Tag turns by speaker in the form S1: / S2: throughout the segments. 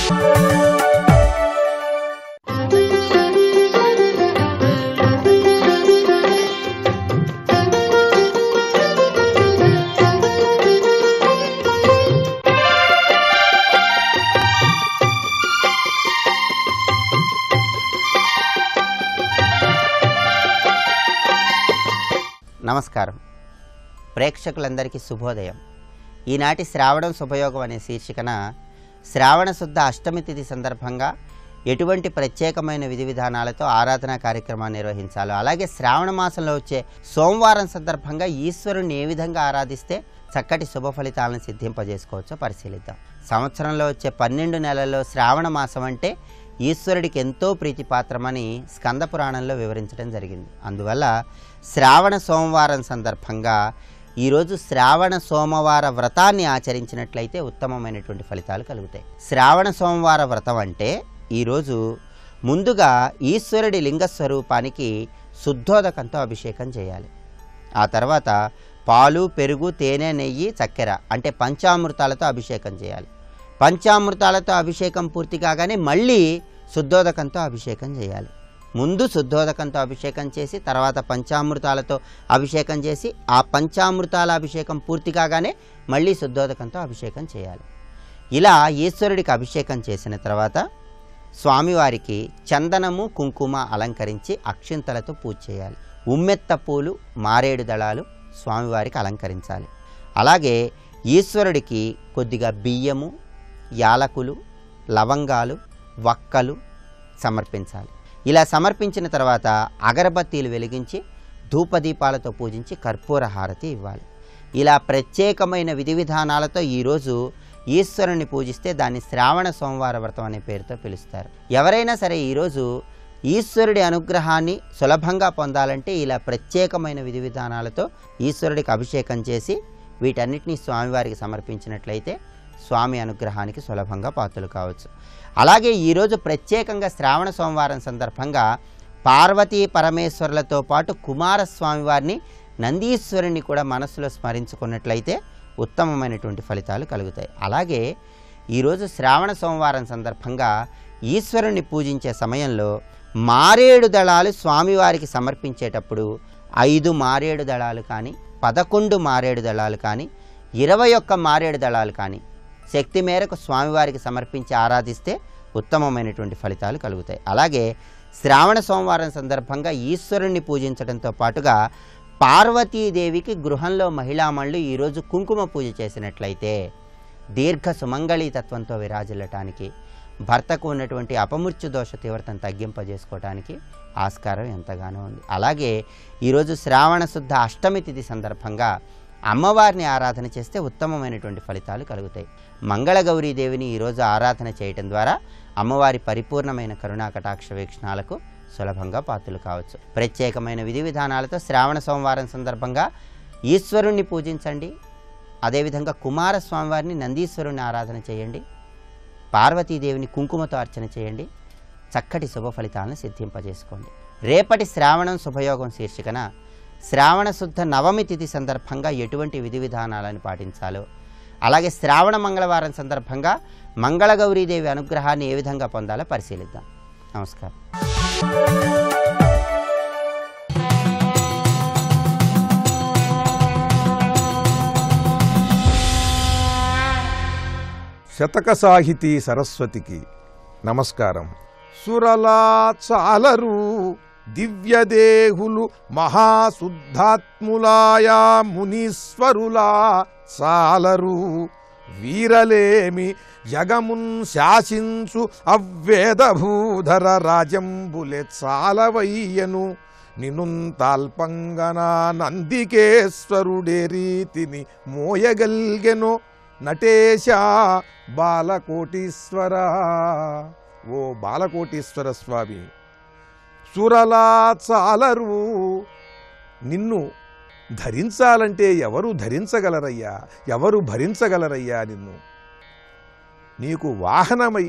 S1: నమస్కారం. ప్రేక్షకులందరికీ శుభోదయం. ఈనాటి శ్రావణం శుభయోగం అనే శీర్షికన శ్రావణ శుద్ధ అష్టమి తిథి సందర్భంగా ఎటువంటి ప్రత్యేకమైన విధి విధానాలతో ఆరాధనా కార్యక్రమాన్ని నిర్వహించాలో, అలాగే శ్రావణ మాసంలో వచ్చే సోమవారం సందర్భంగా ఈశ్వరుని ఏ విధంగా ఆరాధిస్తే చక్కటి శుభ ఫలితాలను సిద్ధింపజేసుకోవచ్చో పరిశీలిద్దాం. సంవత్సరంలో వచ్చే 12 నెలల్లో శ్రావణ మాసం అంటే ఈశ్వరుడికి ఎంతో ప్రీతిపాత్రమని స్కంద పురాణంలో వివరించడం జరిగింది. అందువల్ల శ్రావణ సోమవారం సందర్భంగా ఈరోజు శ్రావణ సోమవార వ్రతాన్ని ఆచరించినట్లయితే ఉత్తమమైనటువంటి ఫలితాలు కలుగుతాయి. శ్రావణ సోమవార వ్రతం అంటే ఈరోజు ముందుగా ఈశ్వరుడి లింగస్వరూపానికి శుద్ధోదకంతో అభిషేకం చేయాలి. ఆ తర్వాత పాలు, పెరుగు, తేనె, నెయ్యి, చక్కెర అంటే పంచామృతాలతో అభిషేకం చేయాలి. పంచామృతాలతో అభిషేకం పూర్తి కాగానే మళ్ళీ శుద్ధోదకంతో అభిషేకం చేయాలి. ముందు శుద్ధోదకంతో అభిషేకం చేసి తర్వాత పంచామృతాలతో అభిషేకం చేసి ఆ పంచామృతాల అభిషేకం పూర్తి కాగానే మళ్ళీ శుద్ధోదకంతో అభిషేకం చేయాలి. ఇలా ఈశ్వరుడికి అభిషేకం చేసిన తర్వాత స్వామివారికి చందనము, కుంకుమ అలంకరించి అక్షింతలతో పూజ చేయాలి. ఉమ్మెత్త పూలు, మారేడు దళాలు స్వామివారికి అలంకరించాలి. అలాగే ఈశ్వరుడికి కొద్దిగా బియ్యము, యాలకులు, లవంగాలు, వక్కలు సమర్పించాలి. ఇలా సమర్పించిన తర్వాత అగరబత్తీలు వెలిగించి ధూపదీపాలతో పూజించి కర్పూర హారతి ఇవ్వాలి. ఇలా ప్రత్యేకమైన విధి విధానాలతో ఈరోజు ఈశ్వరుని పూజిస్తే దాన్ని శ్రావణ సోమవార వ్రతం అనే పేరుతో పిలుస్తారు. ఎవరైనా సరే ఈరోజు ఈశ్వరుడి అనుగ్రహాన్ని సులభంగా పొందాలంటే ఇలా ప్రత్యేకమైన విధి విధానాలతో ఈశ్వరుడికి అభిషేకం చేసి వీటన్నిటినీ స్వామివారికి సమర్పించినట్లయితే స్వామి అనుగ్రహానికి సులభంగా పాత్రలు కావచ్చు. అలాగే ఈరోజు ప్రత్యేకంగా శ్రావణ సోమవారం సందర్భంగా పార్వతీ పరమేశ్వరులతో పాటు కుమారస్వామి వారిని, నందీశ్వరుని కూడా మనస్సులో స్మరించుకున్నట్లయితే ఉత్తమమైనటువంటి ఫలితాలు కలుగుతాయి. అలాగే ఈరోజు శ్రావణ సోమవారం సందర్భంగా ఈశ్వరుని పూజించే సమయంలో మారేడు దళాలు స్వామివారికి సమర్పించేటప్పుడు 5 మారేడు దళాలు కానీ, 11 మారేడు దళాలు కానీ, 21 మారేడు దళాలు కానీ శక్తి మేరకు స్వామివారికి సమర్పించి ఆరాధిస్తే ఉత్తమమైనటువంటి ఫలితాలు కలుగుతాయి. అలాగే శ్రావణ సోమవారం సందర్భంగా ఈశ్వరుణ్ణి పూజించడంతో పాటుగా పార్వతీదేవికి గృహంలో మహిళామణులు ఈరోజు కుంకుమ పూజ చేసినట్లయితే దీర్ఘ సుమంగళీ తత్వంతో విరాజిల్లటానికి, భర్తకు ఉన్నటువంటి అపమృత్యు దోష తీవ్రతను తగ్గింపజేసుకోవడానికి ఆస్కారం ఎంతగానో ఉంది. అలాగే ఈరోజు శ్రావణ శుద్ధ అష్టమి తిథి సందర్భంగా అమ్మవారిని ఆరాధన చేస్తే ఉత్తమమైనటువంటి ఫలితాలు కలుగుతాయి. మంగళగౌరీదేవిని ఈరోజు ఆరాధన చేయటం ద్వారా అమ్మవారి పరిపూర్ణమైన కరుణా కటాక్ష వీక్షణాలకు సులభంగా పాత్రలు కావచ్చు. ప్రత్యేకమైన విధి విధానాలతో శ్రావణ సోమవారం సందర్భంగా ఈశ్వరుణ్ణి పూజించండి. అదేవిధంగా కుమారస్వామి వారిని, నందీశ్వరుణ్ణి ఆరాధన చేయండి. పార్వతీదేవిని కుంకుమతో అర్చన చేయండి. చక్కటి శుభ ఫలితాలను సిద్ధింపజేసుకోండి. రేపటి శ్రావణం శుభయోగం శీర్షికన శ్రావణ శుద్ధ నవమి తిథి సందర్భంగా ఎటువంటి విధి విధానాలను పాటించాలో, అలాగే శ్రావణ మంగళవారం సందర్భంగా మంగళగౌరీదేవి అనుగ్రహాన్ని ఏ విధంగా పొందాలో పరిశీలిద్దాం. నమస్కారం.
S2: శతక సాహితీ సరస్వతికి నమస్కారం. సురలా చాలరు దివ్యదేహులు మహాశుద్ధాత్ములాయా మునీశ్వరులా చాలరు, వీరలేమి జగమున్ శాసించు అవ్వేదభూధర రాజంబులే చాలవయ్యను, నినుంతాల్పంగనా నందికేశ్వరుడే రీతిని మోయగల్గెనో నటేశ బాలకోటీశ్వర. ఓ బాలకోటీశ్వర స్వామి, సురలా చాలరు, నిన్ను ధరించాలంటే ఎవరు ధరించగలరయ్యా, ఎవరు భరించగలరయ్యా నిన్ను? నీకు వాహనమై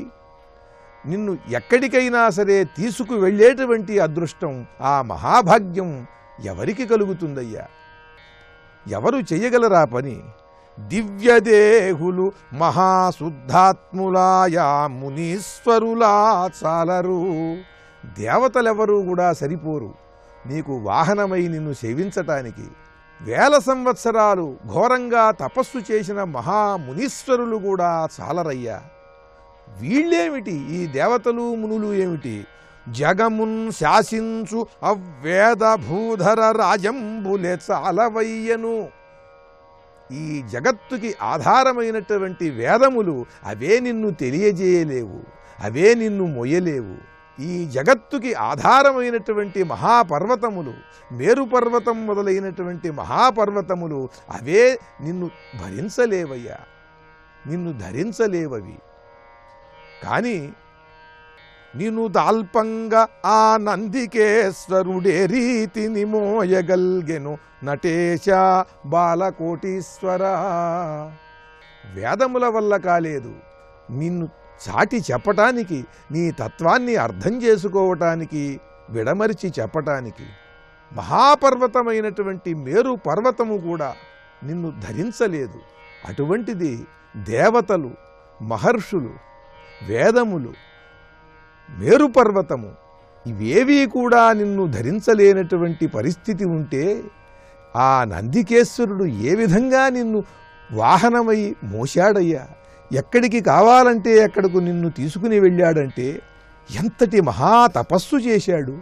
S2: నిన్ను ఎక్కడికైనా సరే తీసుకు వెళ్ళేటువంటి అదృష్టం, ఆ మహాభాగ్యం ఎవరికి కలుగుతుందయ్యా? ఎవరు చెయ్యగలరా పని? దివ్యదేహులు మహాశుద్ధాత్ములాయా మునీశ్వరులా చాలరు. దేవతలెవరూ కూడా సరిపోరు నీకు వాహనమై నిన్ను సేవించటానికి. వేల సంవత్సరాలు ఘోరంగా తపస్సు చేసిన మహామునీశ్వరులు కూడా చాలరయ్యా. వీళ్ళేమిటి, ఈ దేవతలు మునులు ఏమిటి? జగమున్ శాసించు అవ్వేద భూధర రాజంబులే చాలవయ్యను. ఈ జగత్తుకి ఆధారమైనటువంటి వేదములు అవే నిన్ను తెలియజేయలేవు, అవే నిన్ను మొయ్యలేవు. ఈ జగత్తుకి ఆధారమైనటువంటి మహాపర్వతములు, మేరు పర్వతం మొదలైనటువంటి మహాపర్వతములు అవే నిన్ను భరించలేవయ్యా, నిన్ను ధరించలేవవి. కానీ నిన్ను దాల్పంగా ఆ నందికేశ్వరుడే రీతిని మోయగల్గెను నటేశ బాలకోటీశ్వర. వేదముల వల్ల కాలేదు నిన్ను చాటి చెప్పటానికి, నీ తత్వాన్ని అర్థం చేసుకోవటానికి, విడమరిచి చెప్పటానికి. మహాపర్వతమైనటువంటి మేరు పర్వతము కూడా నిన్ను ధరించలేదు. అటువంటిది దేవతలు, మహర్షులు, వేదములు, మేరు పర్వతము ఇవేవీ కూడా నిన్ను ధరించలేనటువంటి పరిస్థితి ఉంటే ఆ నందికేశ్వరుడు ఏ విధంగా నిన్ను వాహనమై మోశాడయ్యా. ఎక్కడికి కావాలంటే ఎక్కడకు నిన్ను తీసుకుని వెళ్ళాడంటే ఎంతటి మహా తపస్సు చేశాడు,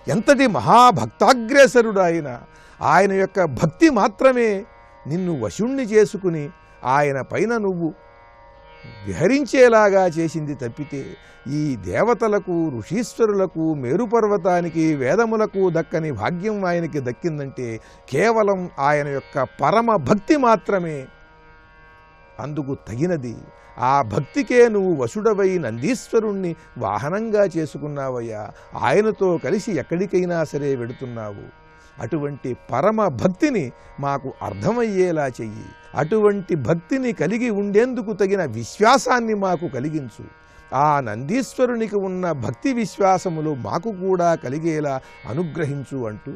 S2: ఎంతటి మహాభక్తాగ్రేసరుడు ఆయన. ఆయన యొక్క భక్తి మాత్రమే నిన్ను వశుణ్ణి చేసుకుని ఆయన పైన నువ్వు విహరించేలాగా చేసింది తప్పితే ఈ దేవతలకు, ఋషీశ్వరులకు, మేరుపర్వతానికి, వేదములకు దక్కని భాగ్యం ఆయనకి దక్కిందంటే కేవలం ఆయన యొక్క పరమ భక్తి మాత్రమే అందుకు తగినది. ఆ భక్తికే నువ్వు వశుడవై నందీశ్వరుణ్ణి వాహనంగా చేసుకున్నావయ్యా. ఆయనతో కలిసి ఎక్కడికైనా సరే వెడుతున్నావు. అటువంటి పరమ భక్తిని మాకు అర్థమయ్యేలా చెయ్యి. అటువంటి భక్తిని కలిగి ఉండేందుకు తగిన విశ్వాసాన్ని మాకు కలిగించు. ఆ నందీశ్వరునికి ఉన్న భక్తి విశ్వాసములు మాకు కూడా కలిగేలా అనుగ్రహించు అంటూ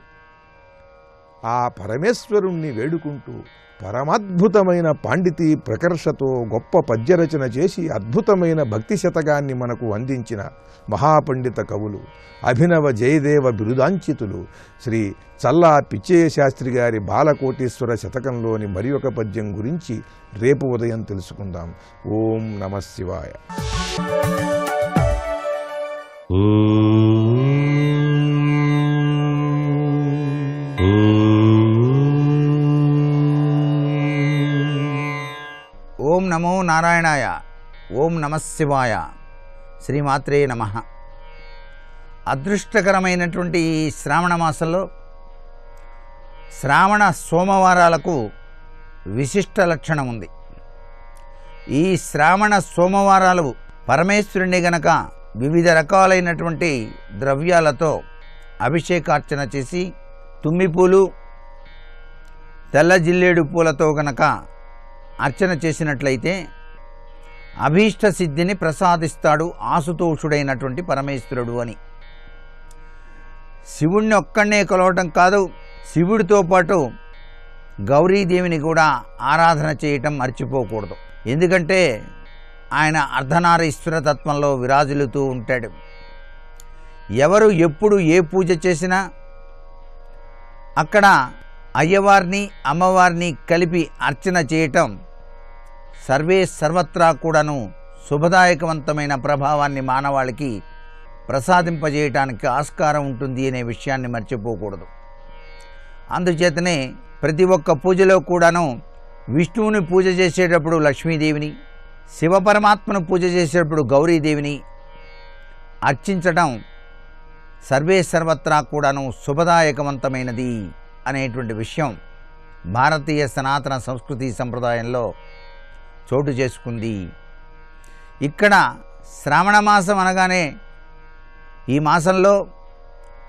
S2: ఆ పరమేశ్వరుణ్ణి వేడుకుంటూ పరమాద్భుతమైన పాండితీ ప్రకర్షతో గొప్ప పద్యరచన చేసి అద్భుతమైన భక్తి శతకాన్ని మనకు అందించిన మహాపండిత కవులు, అభినవ జయదేవ బిరుదాంచితులు శ్రీ చల్లా పిచ్చయ్య శాస్త్రి గారి బాలకోటీశ్వర శతకంలోని మరి ఒక పద్యం గురించి రేపు ఉదయం తెలుసుకుందాం. ఓం నమః శివాయ.
S3: ఓం నమో నారాయణాయ. ఓం నమః శివాయ. శ్రీమాత్రే నమః. అదృష్టకరమైనటువంటి ఈ శ్రావణ మాసంలో శ్రావణ సోమవారాలకు విశిష్ట లక్షణం ఉంది. ఈ శ్రావణ సోమవారాలు పరమేశ్వరుని గనక వివిధ రకాలైనటువంటి ద్రవ్యాలతో అభిషేకార్చన చేసి తుమ్మిపూలు, తెల్ల జిల్లేడు పూలతో గనక అర్చన చేసినట్లయితే అభీష్ట సిద్ధిని ప్రసాదిస్తాడు ఆసుతోషుడైనటువంటి పరమేశ్వరుడు అని. శివుణ్ణి ఒక్కడే కొలవటం కాదు, శివుడితో పాటు గౌరీదేవిని కూడా ఆరాధన చేయటం మర్చిపోకూడదు. ఎందుకంటే ఆయన అర్ధనారీశ్వర తత్వంలో విరాజిల్లుతూ ఉంటాడు. ఎవరు ఎప్పుడు ఏ పూజ చేసినా అక్కడ అయ్యవారిని, అమ్మవారిని కలిపి అర్చన చేయటం సర్వే సర్వత్రా కూడాను శుభదాయకవంతమైన ప్రభావాన్ని మానవాళికి ప్రసాదింపజేయటానికి ఆస్కారం ఉంటుంది అనే విషయాన్ని మర్చిపోకూడదు. అందుచేతనే ప్రతి ఒక్క పూజలో కూడాను విష్ణువుని పూజ చేసేటప్పుడు లక్ష్మీదేవిని, శివపరమాత్మను పూజ చేసేటప్పుడు గౌరీదేవిని అర్చించటం సర్వే సర్వత్రా కూడాను శుభదాయకవంతమైనది అనేటువంటి విషయం భారతీయ సనాతన సంస్కృతి సంప్రదాయంలో చోటు చేసుకుంది. ఇక్కడ శ్రావణ మాసం అనగానే ఈ మాసంలో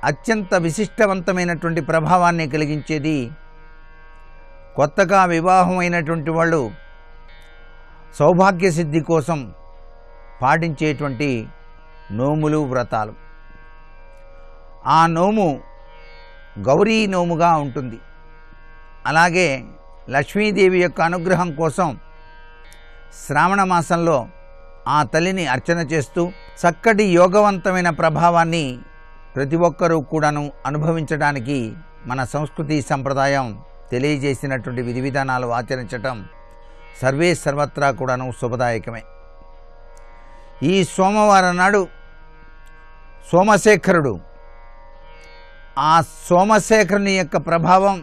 S3: అత్యంత విశిష్టవంతమైనటువంటి ప్రభావాన్ని కలిగించేది కొత్తగా వివాహమైనటువంటి వాళ్ళు సౌభాగ్య సిద్ధి కోసం పాటించేటువంటి నోములు, వ్రతాలు. ఆ నోము గౌరీ నోముగా ఉంటుంది. అలాగే లక్ష్మీదేవి యొక్క అనుగ్రహం కోసం శ్రావణ మాసంలో ఆ తల్లిని అర్చన చేస్తూ చక్కటి యోగవంతమైన ప్రభావాన్ని ప్రతి ఒక్కరూ కూడాను అనుభవించడానికి మన సంస్కృతి సంప్రదాయం తెలియజేసినటువంటి విధి విధానాలు ఆచరించటం సర్వే సర్వత్రా కూడాను శుభదాయకమే. ఈ సోమవారం నాడు సోమశేఖరుడు, ఆ సోమశేఖరుని యొక్క ప్రభావం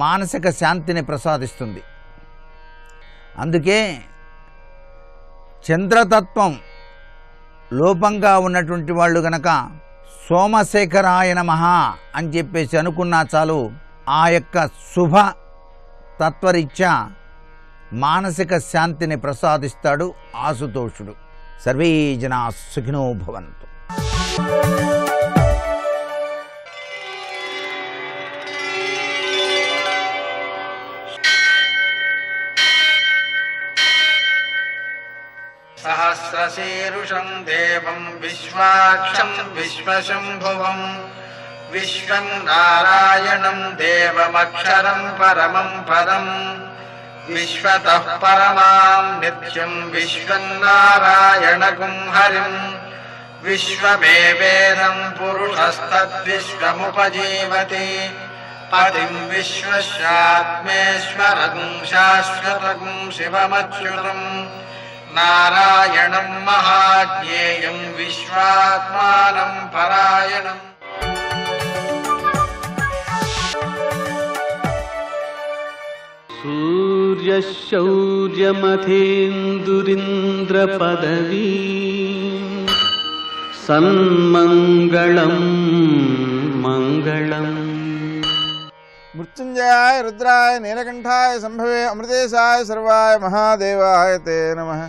S3: మానసిక శాంతిని ప్రసాదిస్తుంది. అందుకే చంద్రతత్వం లోపంగా ఉన్నటువంటి వాళ్ళు గనక సోమశేఖరాయ నమః అని చెప్పేసి అనుకున్నా చాలు, ఆ యొక్క శుభ తత్వరీత్యా మానసిక శాంతిని ప్రసాదిస్తాడు ఆశుతోషుడు. సర్వే జనా సుఖినో భవంతు.
S4: సహస్రశీర్షం దేవం విశ్వాక్షం విశ్వశంభువం విశ్వం నారాయణం దేవమక్షరం పరమం పదం విశ్వతః పరమాం నిత్యం విశ్వం నారాయణగుం హరిం విశ్వమేవేదం పురుషస్తద్విశ్వముపజీవతి పతిం విశ్వస్యాత్మేశ్వరం శాశ్వతం శివమచ్యుతం నారాయణం మహాజ్ఞేయం విశ్వాత్మానం పరాయణం.
S5: సూర్యశౌర్యమథేందురింద్రపదవీ సన్మంగళం మంగళం.
S2: మృత్యుంజయాయ రుద్రాయ నీలకంఠాయ సంభవే అమృతేశాయ సర్వాయ మహాదేవాయ తే నమః.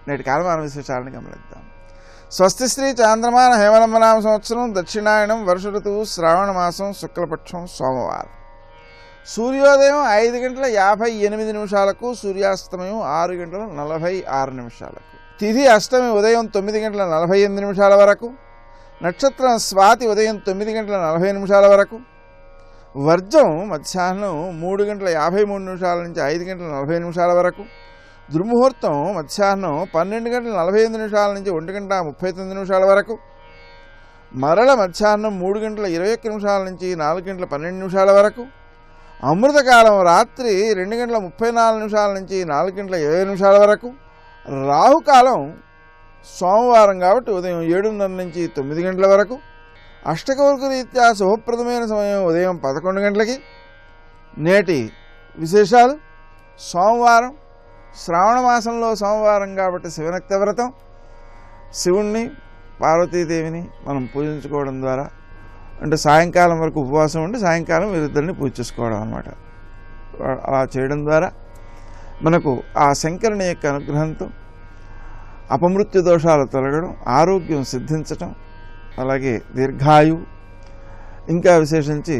S2: నేటి కాలమాన విశేషాలను గమనిద్దాం. స్వస్తి శ్రీ చాంద్రమాన హేమలంబనామ సంవత్సరం దక్షిణాయనం వర్ష ఋతువు శ్రావణ మాసం శుక్లపక్షం సోమవారం. సూర్యోదయం 5:58 సూర్యాస్తమయం 6:46. తిథి అష్టమి ఉదయం 9:48 వరకు. నక్షత్రం స్వాతి ఉదయం 9:40 వరకు. వర్జం మధ్యాహ్నం 3:53 నుంచి 5:40 వరకు. దుర్ముహూర్తం మధ్యాహ్నం 12:48 నుంచి 1:39 వరకు. మరల మధ్యాహ్నం 3:21 నుంచి 4:12 వరకు. అమృతకాలం రాత్రి 2:34 నుంచి 4:20 వరకు. రాహుకాలం సోమవారం కాబట్టి ఉదయం 7:30 నుంచి 9 గంటల వరకు. అష్టకౌర్క రీత్యా శుభప్రదమైన సమయం ఉదయం 11 గంటలకి. నేటి విశేషాలు: సోమవారం, శ్రావణ మాసంలో సోమవారం కాబట్టి శివనక్త వ్రతం. శివుణ్ణి పార్వతీదేవిని మనం పూజించుకోవడం ద్వారా, అంటే సాయంకాలం వరకు ఉపవాసం ఉండి సాయంకాలం వీరిద్దరిని పూజ చేసుకోవడం అన్నమాట. అలా చేయడం ద్వారా మనకు ఆ శంకరుని యొక్క అనుగ్రహంతో అపమృత్యు దోషాలు తొలగడం, ఆరోగ్యం సిద్ధించటం, అలాగే దీర్ఘాయువు, ఇంకా విశేషించి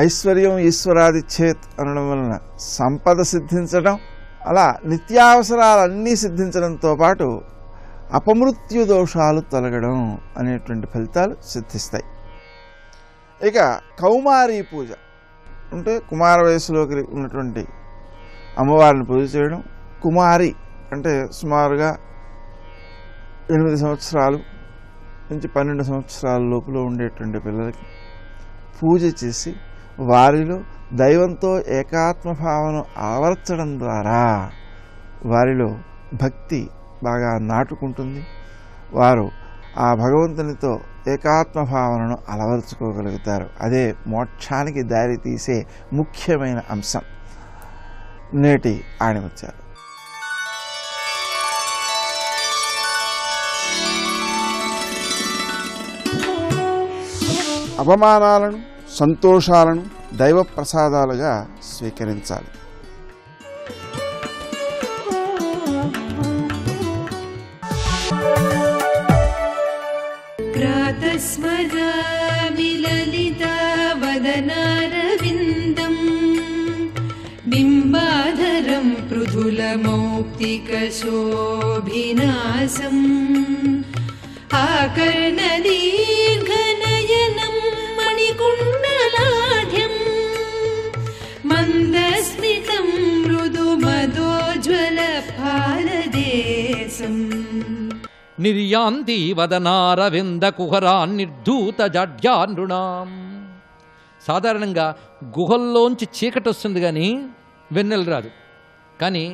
S2: ఐశ్వర్యం ఈశ్వరాదిచ్చేత్ అనడం వలన సంపద సిద్ధించడం, అలా నిత్యావసరాలన్నీ సిద్ధించడంతో పాటు అపమృత్యు దోషాలు తొలగడం అనేటువంటి ఫలితాలు సిద్ధిస్తాయి. ఇక కౌమారీ పూజ అంటే కుమార వయసులోకి ఉన్నటువంటి అమ్మవారిని పూజ చేయడం. కుమారి అంటే సుమారుగా 8 సంవత్సరాలు నుంచి 12 సంవత్సరాల లోపల ఉండేటువంటి పిల్లలకి పూజ చేసి వారిలో దైవంతో ఏకాత్మ భావన అలవర్చడం ద్వారా వారిలో భక్తి బాగా నాటుకుంటుంది. వారు ఆ భగవంతునితో ఏకాత్మ భావనను అలవర్చుకోగలుగుతారు. అదే మోక్షానికి దారి తీసే ముఖ్యమైన అంశం. నేటి ఆణిముత్యాలు. అవమానాలను సంతోషాలను దైవ ప్రసాదాలుగా స్వీకరించాలి.
S6: ప్రాతస్మరామి లలితావదనారవిందం బింబాధరం పృథులమౌక్తికశోభినాసం ఆకర్ణదీర్ఘనయనం మణికుండలాఢ్యం మంద
S7: నిర్యాంతి వదనారవింద కుహరాన్ నిర్ధూత జాడ్యానృణాం. సాధారణంగా గుహల్లోంచి చీకటి వస్తుంది కానీ వెన్నెల రాదు. కానీ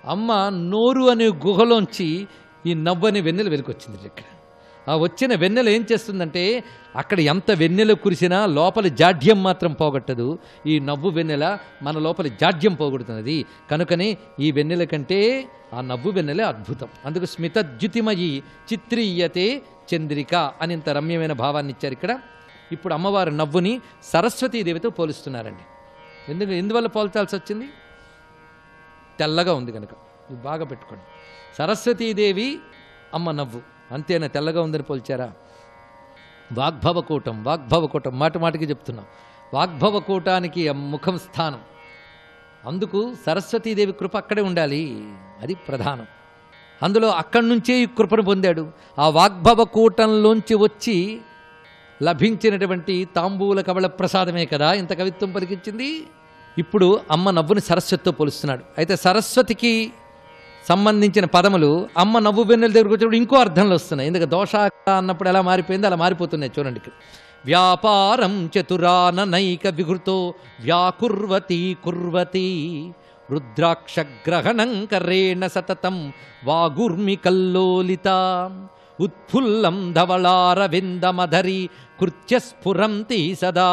S7: అమ్మ నోరు అనే గుహలోంచి ఈ నవ్వు అనే వెన్నెల వెలికొచ్చింది. ఇక్కడ ఆ వచ్చిన వెన్నెల ఏం చేస్తుందంటే అక్కడ ఎంత వెన్నెల కురిసినా లోపలి జాడ్యం మాత్రం పోగొట్టదు. ఈ నవ్వు వెన్నెల మన లోపలి జాడ్యం పోగొడుతున్నది. కనుకనే ఈ వెన్నెల కంటే ఆ నవ్వు వెన్నెలే అద్భుతం. అందుకు స్మితద్యుతిమయి చిత్రీయతే చంద్రిక అని ఇంత రమ్యమైన భావాన్ని ఇచ్చారు ఇక్కడ. ఇప్పుడు అమ్మవారి నవ్వుని సరస్వతీదేవితో పోలుస్తున్నారండి. ఎందువల్ల పోల్చాల్సి వచ్చింది? తెల్లగా ఉంది కనుక. ఇది బాగా పెట్టుకోండి. సరస్వతీదేవి అమ్మ నవ్వు అంతేనా? తెల్లగా ఉందని పోల్చారా? వాగ్భవకూటం మాట మాటికి చెప్తున్నాం. వాగ్భవకూటానికి ముఖం స్థానం. అందుకు సరస్వతీదేవి కృప అక్కడే ఉండాలి, అది ప్రధానం. అందులో అక్కడి నుంచే ఈ కృపను పొందాడు. ఆ వాగ్భవకూటంలోంచి వచ్చి లభించినటువంటి తాంబూల కవళ ప్రసాదమే కదా ఇంత కవిత్వం పలికించింది. ఇప్పుడు అమ్మ నవ్వుని సరస్వతితో పోలుస్తున్నాడు. అయితే సరస్వతికి సంబంధించిన పదములు అమ్మ నవ్వు వెన్నెల దగ్గరకు వచ్చినప్పుడు ఇంకో అర్థంలో వస్తున్నాయి. ఎందుకంటే దోష అన్నప్పుడు ఎలా మారిపోయిందో అలా మారిపోతున్నాయి. చూడండి ఇక్కడ. వ్యాపారం చతురాననైక వికృతో వ్యాకుర్వతి కుర్వతి రుద్రాక్షగ్రహణం కరేణ సతతం వాగుర్మి కల్లోలిత ఉత్ఫుల్లం ధవళారవిందమధరి కృత్యస్ఫురంతి సదా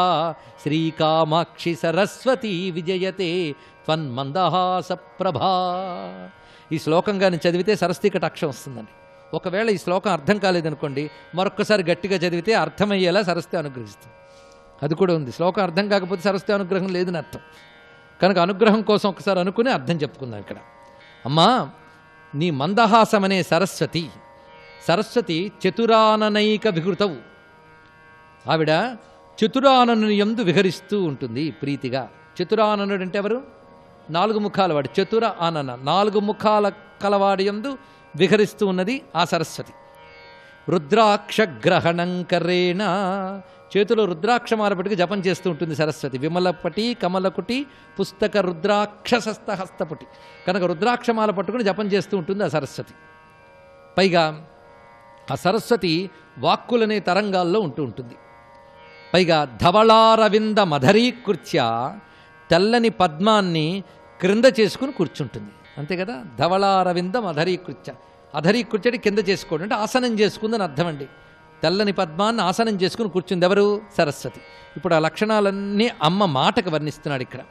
S7: శ్రీకామాక్షి సరస్వతి విజయతే త్వన్మందహాస ప్రభా. ఈ శ్లోకంగాని చదివితే సరస్వతి కటాక్షం వస్తుందండి. ఒకవేళ ఈ శ్లోకం అర్థం కాలేదనుకోండి, మరొక్కసారి గట్టిగా చదివితే అర్థమయ్యేలా సరస్వతి అనుగ్రహిస్తుంది. అది కూడా ఉంది. శ్లోకం అర్థం కాకపోతే సరస్వతి అనుగ్రహం లేదని అర్థం. కనుక అనుగ్రహం కోసం ఒకసారి అనుకుని అర్థం చెప్పుకుందాం ఇక్కడ. అమ్మా, నీ మందహాసమనే సరస్వతి చతురాననైక వికృతవు. ఆవిడ చతురానను యందు విహరిస్తూ ఉంటుంది ప్రీతిగా. చతురాననుడు అంటే ఎవరు? 4 ముఖాల వాడు. చతుర ఆనన 4 ముఖాల కలవాడి యందు విహరిస్తూ ఉన్నది ఆ సరస్వతి. రుద్రాక్షగ్రహణంకరేణ చేతిలో రుద్రాక్షమాలపటికి జపం చేస్తూ ఉంటుంది సరస్వతి. విమలపటి కమలకుటి పుస్తక రుద్రాక్షసస్త హస్తపుటి. కనుక రుద్రాక్షమాల పట్టుకుని జపం చేస్తూ ఉంటుంది ఆ సరస్వతి. పైగా ఆ సరస్వతి వాక్కులనే తరంగాల్లో ఉంటూ ఉంటుంది. పైగా ధవళారవింద మధరీకృత్య తెల్లని పద్మాన్ని క్రింద చేసుకుని కూర్చుంటుంది. అంతే కదా. ధవళారవింద అధరీకృత్య. అధరీకృత్యటి కింద చేసుకోవడం అంటే ఆసనం చేసుకుందని అర్థం అండి. తెల్లని పద్మాన్ని ఆసనం చేసుకుని కూర్చుంది ఎవరు? సరస్వతి. ఇప్పుడు ఆ లక్షణాలన్నీ అమ్మ మాటకు వర్ణిస్తున్నాడు ఇక్కడ.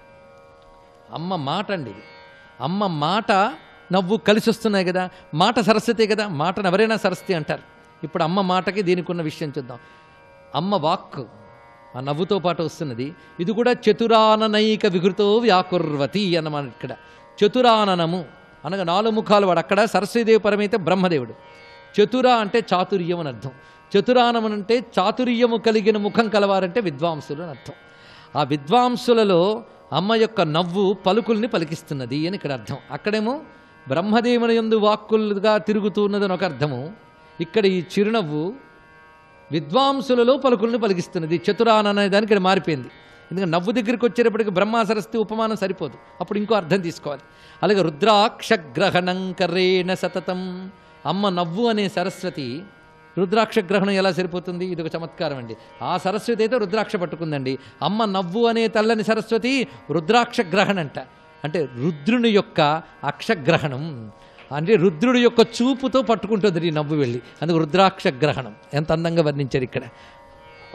S7: అమ్మ మాట అండి ఇది. అమ్మ మాట నవ్వు కలిసి వస్తున్నాయి కదా. మాట సరస్వతే కదా. మాటను ఎవరైనా సరస్వతి అంటారు. ఇప్పుడు అమ్మ మాటకి దీనికి ఉన్న విషయం చూద్దాం. అమ్మ వాక్కు ఆ నవ్వుతో పాటు వస్తున్నది. ఇది కూడా చతురాననైక వికృతో వ్యాకుర్వతి అన్నమాట. ఇక్కడ చతురాననము అనగా 4 ముఖాలు వాడు. అక్కడ సరస్వతీదేవి పరమైతే బ్రహ్మదేవుడు. చతుర అంటే చాతుర్యం అని అర్థం. చతురానమని అంటే చాతుర్యము కలిగిన ముఖం కలవారంటే విద్వాంసులు అని అర్థం. ఆ విద్వాంసులలో అమ్మ యొక్క నవ్వు పలుకుల్ని పలికిస్తున్నది అని ఇక్కడ అర్థం. అక్కడేమో బ్రహ్మదేవుని యందు వాక్కులుగా తిరుగుతున్నదని ఒక అర్థము. ఇక్కడ ఈ చిరునవ్వు విద్వాంసులలో పలుకుల్ని పలికిస్తున్నది. చతురాననే దానికి ఇక్కడ మారిపోయింది. ఎందుకంటే నవ్వు దగ్గరికి వచ్చేటప్పటికి బ్రహ్మ సరస్వతి ఉపమానం సరిపోదు, అప్పుడు ఇంకో అర్థం తీసుకోవాలి. అలాగే రుద్రాక్షగ్రహణంకరేణ సతతం. అమ్మ నవ్వు అనే సరస్వతి రుద్రాక్షగ్రహణం ఎలా సరిపోతుంది? ఇది ఒక చమత్కారం అండి. ఆ సరస్వతి అయితే రుద్రాక్ష పట్టుకుందండి. అమ్మ నవ్వు అనే తల్లని సరస్వతి రుద్రాక్షగ్రహణంట. అంటే రుద్రుని యొక్క అక్షగ్రహణం అంటే రుద్రుడి యొక్క చూపుతో పట్టుకుంటుంది ఈ నవ్వు వెళ్ళి. అందుకు రుద్రాక్షగ్రహణం ఎంత అందంగా వర్ణించారు ఇక్కడ.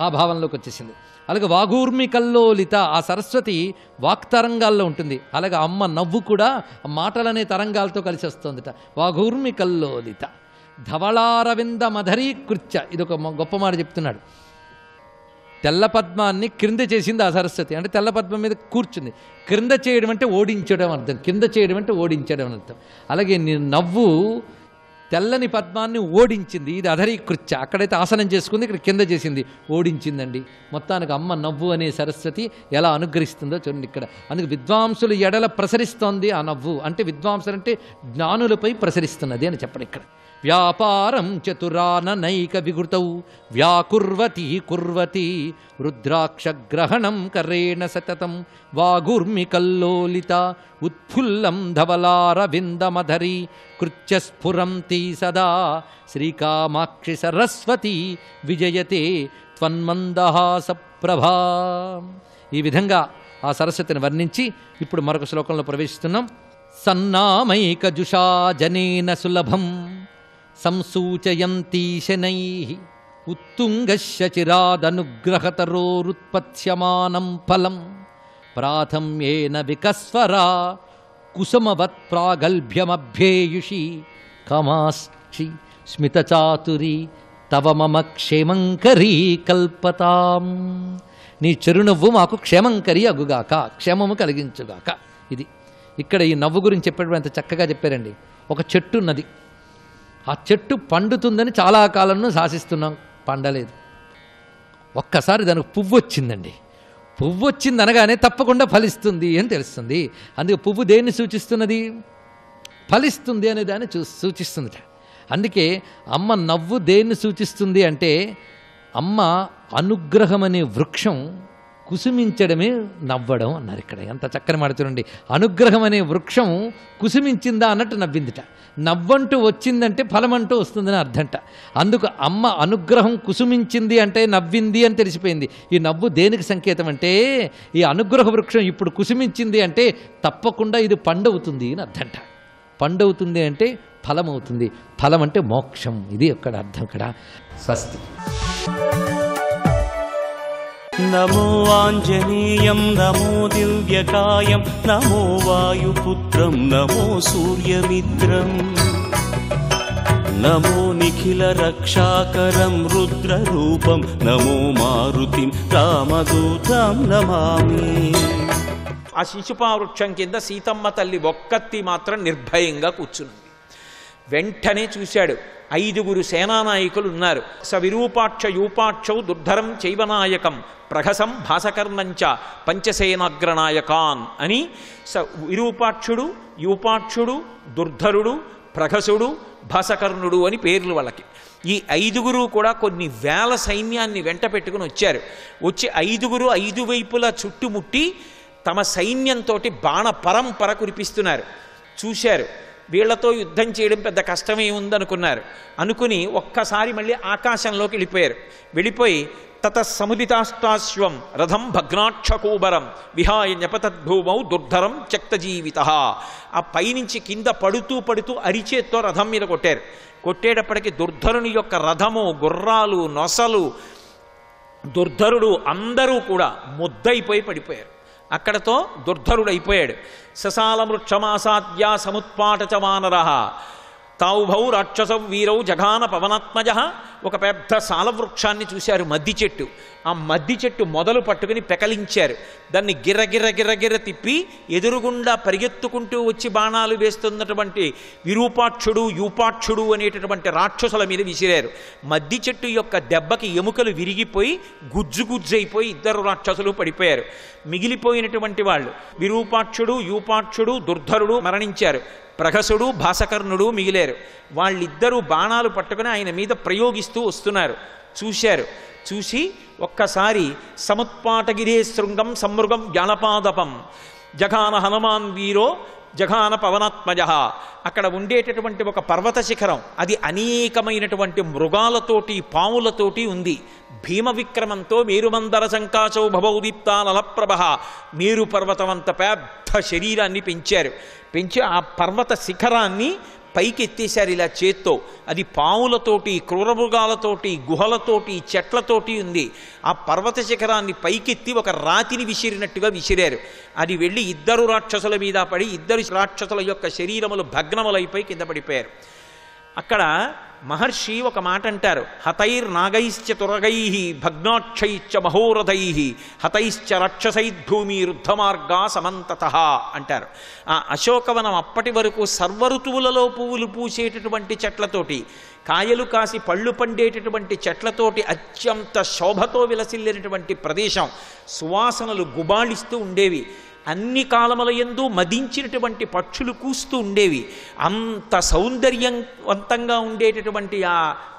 S7: ఆ భావంలోకి వచ్చేసింది. అలాగే వాగూర్మి కల్లోలిత. ఆ సరస్వతి వాక్తరంగాల్లో ఉంటుంది. అలాగే అమ్మ నవ్వు కూడా మాటలనే తరంగాలతో కలిసి వస్తుందిట. వాగూర్మి కల్లోలిత ధవళారవింద మధరీకృత్య. ఇది ఒక గొప్ప మాట చెప్తున్నాడు. తెల్ల పద్మాన్ని క్రింద చేసింది ఆ సరస్వతి. అంటే తెల్ల పద్మం మీద కూర్చుంది. క్రింద చేయడం అంటే ఓడించడం అర్థం. కింద చేయడం అంటే ఓడించడం అని అర్థం. అలాగే నీ నవ్వు తెల్లని పద్మాన్ని ఓడించింది. ఇది అధరీకృత్య. అక్కడైతే ఆసనం చేసుకుంది, ఇక్కడ కింద చేసింది, ఓడించిందండి. మొత్తానికి అమ్మ నవ్వు అనే సరస్వతి ఎలా అనుగ్రహిస్తుందో చూడండి ఇక్కడ. అందుకు విద్వాంసులు ఎడల ప్రసరిస్తోంది ఆ నవ్వు. అంటే విద్వాంసులు అంటే జ్ఞానులపై ప్రసరిస్తున్నది అని చెప్పడం ఇక్కడ. వ్యాపారం చతురాననైక వికృతౌ వ్యాకుర్వతి కుర్వతి రుద్రాక్షగ్రహణం కరేణ సతతం వాగుర్మికల్లోలిత ఉత్ఫుల్లం ధవలారవిందమధరీ కృత్యస్ఫురంతి సదా శ్రీకామాక్షి సరస్వతి విజయతే త్వన్మందహాస ప్రభా. ఈ విధంగా ఆ సరస్వతిని వర్ణించి ఇప్పుడు మరొక శ్లోకంలో ప్రవేశిస్తున్నాం. సన్నామైకజుషా జనేన సులభం సంసూచయంతి శనైః ఉత్తుంగస్య చిరాదనుగ్రహతరోరుత్పత్స్యమానం ఫలం ప్రాథమ్యేన వికస్వరా కుసుమవత్ ప్రాగల్భ్యమభ్యేయుషి కమాక్షి స్మితచాతురి తవ మమ క్షేమంకరీ కల్పతాం. నీ చిరునవ్వు మాకు క్షేమంకరి అగుగాక, క్షేమము కలిగించుగాక. ఇది ఇక్కడ ఈ నవ్వు గురించి చెప్పేటప్పుడు ఎంత చక్కగా చెప్పారండి. ఒక చెట్టు ఉన్నది, ఆ చెట్టు పండుతుందని చాలా కాలంలో శాసిస్తున్నాం, పండలేదు. ఒక్కసారి దానికి పువ్వు వచ్చిందండి. పువ్వు వచ్చింది అనగానే తప్పకుండా ఫలిస్తుంది అని తెలుస్తుంది. అందుకే పువ్వు దేన్ని సూచిస్తున్నది? ఫలిస్తుంది అనే దాన్ని సూచిస్తుందట. అందుకే అమ్మ నవ్వు దేన్ని సూచిస్తుంది అంటే, అమ్మ అనుగ్రహం అనే వృక్షం కుసుమించడమే నవ్వడం అన్నారు. ఇక్కడ ఎంత చక్కని మాట చూడండి. అనుగ్రహం అనే వృక్షం కుసుమించిందా అన్నట్టు నవ్విందిట. నవ్వంటూ వచ్చిందంటే ఫలమంటూ వస్తుందని అర్థంట. అందుకు అమ్మ అనుగ్రహం కుసుమించింది అంటే నవ్వింది అని తెలిసిపోయింది. ఈ నవ్వు దేనికి సంకేతం అంటే, ఈ అనుగ్రహ వృక్షం ఇప్పుడు కుసుమించింది అంటే తప్పకుండా ఇది పండవుతుంది అని అర్థంట. పండవుతుంది అంటే ఫలమవుతుంది. ఫలం అంటే మోక్షం. ఇది ఒక్కడ అర్థం. ఇక్కడ స్వస్తి.
S8: నమో ఆంజనేయం నమో దివ్యకాయం నమో వాయుపుత్రం నమో సూర్యమిత్రం నమో నిఖిల రక్షాకరం రుద్రరూపం నమో మారుతిం రామదూతం నమామి.
S9: ఆ శిశుపావృక్షం కింద సీతమ్మ తల్లి ఒక్కత్తి మాత్రం నిర్భయంగా కూర్చున్నది. వెంటనే చూశాడు, 5 సేనానాయకులు ఉన్నారు. స విరూపాక్ష యూపాక్షౌ దుర్ధరం చైవనాయకం ప్రహసం భాసకర్ణంచ పంచసేనాగ్రనాయకాన్ అని విరూపాక్షుడు, యూపాక్షుడు, దుర్ధరుడు, ప్రహసుడు, భాసకర్ణుడు అని పేర్లు వాళ్ళకి. ఈ 5 కూడా కొన్ని వేల సైన్యాన్ని వెంట పెట్టుకుని వచ్చారు. వచ్చి 5 5 వైపులా చుట్టుముట్టి తమ సైన్యంతో బాణ పరంపర కురిపిస్తున్నారు. చూశారు, వీళ్లతో యుద్ధం చేయడం పెద్ద కష్టమే ఉందనుకున్నారు. అనుకుని ఒక్కసారి మళ్ళీ ఆకాశంలోకి వెళ్ళిపోయారు. వెళ్ళిపోయి తత సముదితాష్టాశ్వం రథం భగ్నాక్షకూబరం విహాయ న్యపతద్భూమౌ దుర్ధరం త్యక్తజీవిత. ఆ పైనుంచి కింద పడుతూ పడుతూ అరిచేత్తో రథం మీద కొట్టారు. కొట్టేటప్పటికి దుర్ధరుని యొక్క రథము, గుర్రాలు, నొసలు, దుర్ధరుడు అందరూ కూడా ముద్దయిపోయి పడిపోయారు. అక్కడతో దుర్ధరుడైపోయాడు. ససాలమృక్షమాసాద్య సముత్పాటచ వానర తావుభౌ రాక్షస వీరౌ జఘాన పవనాత్మజ. ఒక పెద్ద సాలవృక్షాన్ని చూశారు, మద్ది చెట్టు. ఆ మద్ది చెట్టు మొదలు పట్టుకుని పెకలించారు. దాన్ని గిర్రగిర్ర గిర్రగిర్ర తిప్పి ఎదురుగుండా పరిగెత్తుకుంటూ వచ్చి బాణాలు వేస్తున్నటువంటి విరూపాక్షుడు, యూపాక్షుడు అనేటటువంటి రాక్షసుల మీద విసిరారు. మద్ది చెట్టు యొక్క దెబ్బకి ఎముకలు విరిగిపోయి గుజ్జుగుజ్జైపోయి 2 రాక్షసులు పడిపోయారు. మిగిలిపోయినటువంటి వాళ్ళు విరూపాక్షుడు, యూపాక్షుడు, దుర్ధరుడు మరణించారు. ప్రహసుడు, భాసకర్ణుడు మిగిలారు. వాళ్ళిద్దరూ బాణాలు పట్టుకుని ఆయన మీద ప్రయోగిస్తూ వస్తున్నారు. చూశారు. చూసి ఒక్కసారి సముత్పాటగిరే శృంగం సమ్మృగం జ్ఞానపాదపం జఘాన హనుమాన్ వీరో జఘాన పవనాత్మజ. అక్కడ ఉండేటటువంటి ఒక పర్వత శిఖరం, అది అనేకమైనటువంటి మృగాలతోటి, పాములతోటి ఉంది. భీమ విక్రమంతో మేరుమందర సంకాశౌ భవౌదీప్తానలప్రభ. మేరు పర్వతమంత పెద్ద శరీరాన్ని పెంచారు. పెంచి ఆ పర్వత శిఖరాన్ని పైకి ఎత్తేశారు ఇలా చేత్తో. అది పాములతోటి, క్రూరమృగాలతోటి, గుహలతోటి, చెట్లతోటి ఉంది. ఆ పర్వత శిఖరాన్ని పైకెత్తి ఒక రాతిని విసిరినట్టుగా విసిరారు. అది వెళ్ళి 2 రాక్షసుల మీద పడి 2 రాక్షసుల యొక్క శరీరములు భగ్నములైపోయి కింద పడిపోయారు. అక్కడ మహర్షి ఒక మాట అంటారు, హతైర్నాగైశ్చ తురగై భగ్నాక్షైశ్చ మహోరథై హతైశ్చ రాక్షసైర్భూమి రుద్ధమార్గా సమంతతః అంటారు. ఆ అశోకవనం అప్పటి వరకు సర్వఋతువులలో పువ్వులు పూసేటటువంటి చెట్లతోటి, కాయలు కాసి పళ్ళు పండేటటువంటి చెట్లతోటి అత్యంత శోభతో విలసిల్లినటువంటి ప్రదేశం. సువాసనలు గుబాళిస్తూ ఉండేవి. అన్ని కాలముల యందు మదించినటువంటి పక్షులు కూస్తూ ఉండేవి. అంత సౌందర్యవంతంగా ఉండేటటువంటి ఆ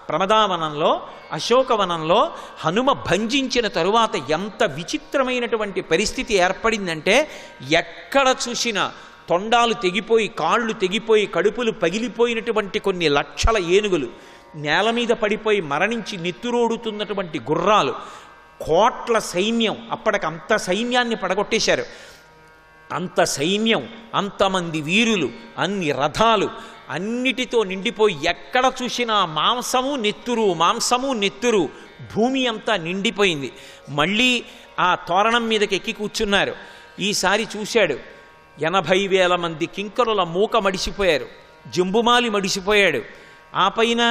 S9: ప్రమదావనంలో, అశోకవనంలో హనుమ భంజించిన తరువాత ఎంత విచిత్రమైనటువంటి పరిస్థితి ఏర్పడిందంటే, ఎక్కడ చూసినా తొండాలు తెగిపోయి, కాళ్ళు తెగిపోయి, కడుపులు పగిలిపోయినటువంటి కొన్ని లక్షల ఏనుగులు, నేల మీద పడిపోయి మరణించి నెత్తురోడుతున్నటువంటి గుర్రాలు, కోట్ల సైన్యం. అప్పటికి అంత సైన్యాన్ని పడగొట్టేశారు. అంత సైన్యం, అంతమంది వీరులు, అన్ని రథాలు అన్నిటితో నిండిపోయి ఎక్కడ చూసినా మాంసము నెత్తురు, మాంసము నెత్తురు, భూమి అంతా నిండిపోయింది. మళ్ళీ ఆ తోరణం మీదకి ఎక్కి కూర్చున్నారు. ఈసారి చూశాడు 80,000 మంది కింకరుల మూక మడిసిపోయారు, జంబుమాలి మడిసిపోయాడు, ఆ పైన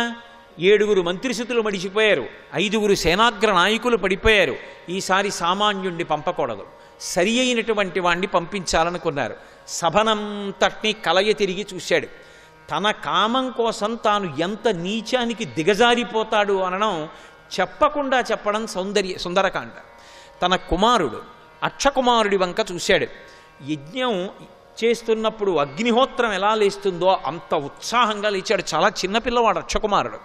S9: 7 మంత్రిసుతులు మడిసిపోయారు, 5 సేనాగ్ర నాయకులు పడిపోయారు. ఈసారి సామాన్యుణ్ణి పంపకూడదు, సరి అయినటువంటి వాణ్ణి పంపించాలనుకున్నారు. సభనంతటినీ కలయ తిరిగి చూశాడు. తన కామం కోసం తాను ఎంత నీచానికి దిగజారిపోతాడు అనడం చెప్పకుండా చెప్పడం సుందరకాండ. తన కుమారుడు అక్షకుమారుడి వంక చూశాడు. యజ్ఞం చేస్తున్నప్పుడు అగ్నిహోత్రం ఎలా లేస్తుందో అంత ఉత్సాహంగా లేచాడు. చాలా చిన్నపిల్లవాడు అక్షకుమారుడు.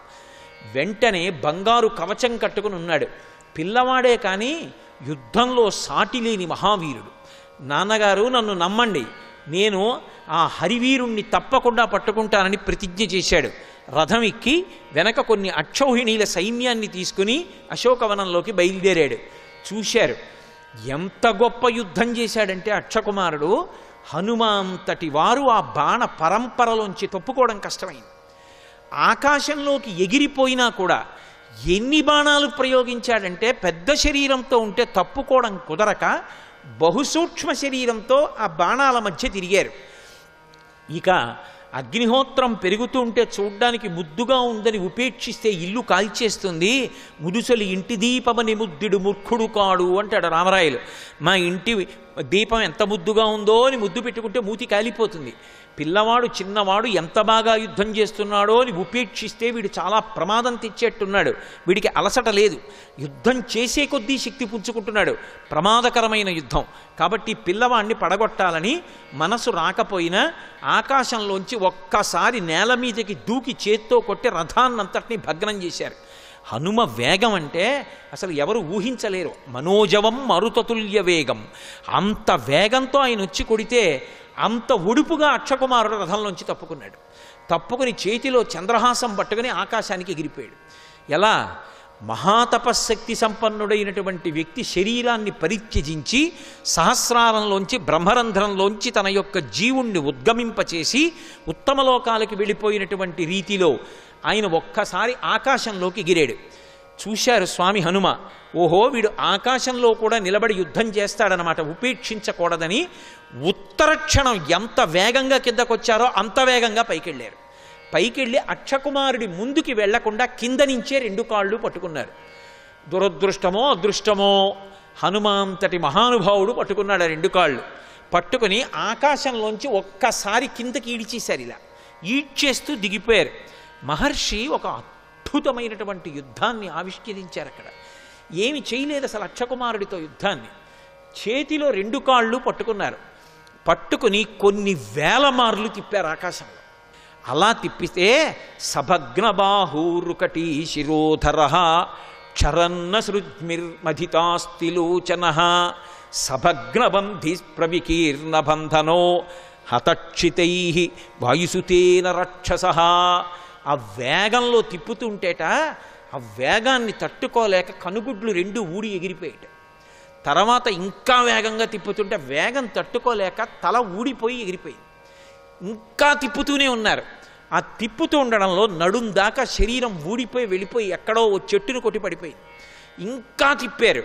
S9: వెంటనే బంగారు కవచం కట్టుకుని ఉన్నాడు. పిల్లవాడే కానీ యుద్ధంలో సాటి లేని మహావీరుడు. నాన్నగారు నన్ను నమ్మండి, నేను ఆ హరివీరుణ్ణి తప్పకుండా పట్టుకుంటానని ప్రతిజ్ఞ చేశాడు. రథం ఎక్కి వెనక కొన్ని అక్షౌహిణీల సైన్యాన్ని తీసుకుని అశోకవనంలోకి బయలుదేరాడు. చూశారు ఎంత గొప్ప యుద్ధం చేశాడంటే అక్షకుమారుడు, హనుమంతటి వారు ఆ బాణ పరంపరలోంచి తప్పుకోవడం కష్టమైంది. ఆకాశంలోకి ఎగిరిపోయినా కూడా ఎన్ని బాణాలు ప్రయోగించాడంటే, పెద్ద శరీరంతో ఉంటే తప్పుకోవడం కుదరక బహుసూక్ష్మ శరీరంతో ఆ బాణాల మధ్య తిరిగారు. ఇక అగ్నిహోత్రం పెరుగుతూ ఉంటే చూడ్డానికి ముద్దుగా ఉందని ఉపేక్షిస్తే ఇల్లు కాల్చేస్తుంది. ముదుసలి ఇంటి దీపమని ముద్దుడు మూర్ఖుడు కాడు అంటాడు రామరాయలు. మా ఇంటి దీపం ఎంత ముద్దుగా ఉందో అని ముద్దు పెట్టుకుంటే మూతి కాలిపోతుంది. పిల్లవాడు చిన్నవాడు ఎంత బాగా యుద్ధం చేస్తున్నాడో అని ఉపేక్షిస్తే వీడు చాలా ప్రమాదం తెచ్చేట్టున్నాడు. వీడికి అలసట లేదు, యుద్ధం చేసే కొద్దీ శక్తి పుంజుకుంటున్నాడు. ప్రమాదకరమైన యుద్ధం కాబట్టి పిల్లవాడిని పడగొట్టాలని మనసు రాకపోయినా ఆకాశంలోంచి ఒక్కసారి నేల మీదకి దూకి చేత్తో కొట్టి రథాన్నంతటినీ భగ్నం చేశారు. హనుమ వేగం అంటే అసలు ఎవరు ఊహించలేరు. మనోజవం మరుతతుల్య వేగం. అంత వేగంతో ఆయన వచ్చి కొడితే అంత ఒడుపుగా అక్షకుమారుడు రథంలోంచి తప్పుకున్నాడు. తప్పుకుని చేతిలో చంద్రహాసం పట్టుకుని ఆకాశానికి ఎగిరిపోయాడు. ఎలా? మహాతపశక్తి సంపన్నుడైనటువంటి వ్యక్తి శరీరాన్ని పరిత్యజించి సహస్రారంలోంచి బ్రహ్మరంధ్రంలోంచి తన యొక్క జీవుణ్ణి ఉద్గమింపచేసి ఉత్తమలోకాలకి వెళ్ళిపోయినటువంటి రీతిలో ఆయన ఒక్కసారి ఆకాశంలోకి ఎగిరాడు. చూశారు స్వామి హనుమ, ఓహో వీడు ఆకాశంలో కూడా నిలబడి యుద్ధం చేస్తాడనమాట, ఉపేక్షించకూడదని ఉత్తర క్షణం ఎంత వేగంగా కిందకొచ్చారో అంత వేగంగా పైకెళ్ళారు. పైకెళ్ళి అక్షకుమారుడి ముందుకి వెళ్లకుండా కింద నుంచే 2 కాళ్ళు పట్టుకున్నారు. దురదృష్టమో అదృష్టమో హనుమంతటి మహానుభావుడు పట్టుకున్నాడు ఆ 2 కాళ్ళు. పట్టుకుని ఆకాశంలోంచి ఒక్కసారి కిందకి ఈడ్చేశారు. ఇలా ఈడ్చేస్తూ దిగిపోయారు. మహర్షి ఒక అద్భుతమైనటువంటి యుద్ధాన్ని ఆవిష్కరించారు. అక్కడ ఏమి చేయలేదు అసలు అక్షకుమారుడితో యుద్ధాన్ని. చేతిలో 2 కాళ్ళు పట్టుకున్నారు. పట్టుకుని కొన్ని వేల మార్లు తిప్పారు ఆకాశంలో. అలా తిప్పితే సభగ్నబాహూరుకటీ శిరోధర క్షరన్న సృజ్మిర్మధితాస్తిలోచన సభగ్నబంధి ప్రవికీర్ణ బంధనో హతక్షితై వాయుసుతేన రక్షస. ఆ వేగంలో తిప్పుతుంటేట ఆ వేగాన్ని తట్టుకోలేక కనుగుడ్లు 2 ఊడి ఎగిరిపోయేట. తర్వాత ఇంకా వేగంగా తిప్పుతుంటే వేగం తట్టుకోలేక తల ఊడిపోయి ఎగిరిపోయింది. ఇంకా తిప్పుతూనే ఉన్నారు. ఆ తిప్పుతూ ఉండడంలో నడుం దాకా శరీరం ఊడిపోయి వెళ్ళిపోయి ఎక్కడో ఓ చెట్టును కొట్టి పడిపోయింది. ఇంకా తిప్పారు,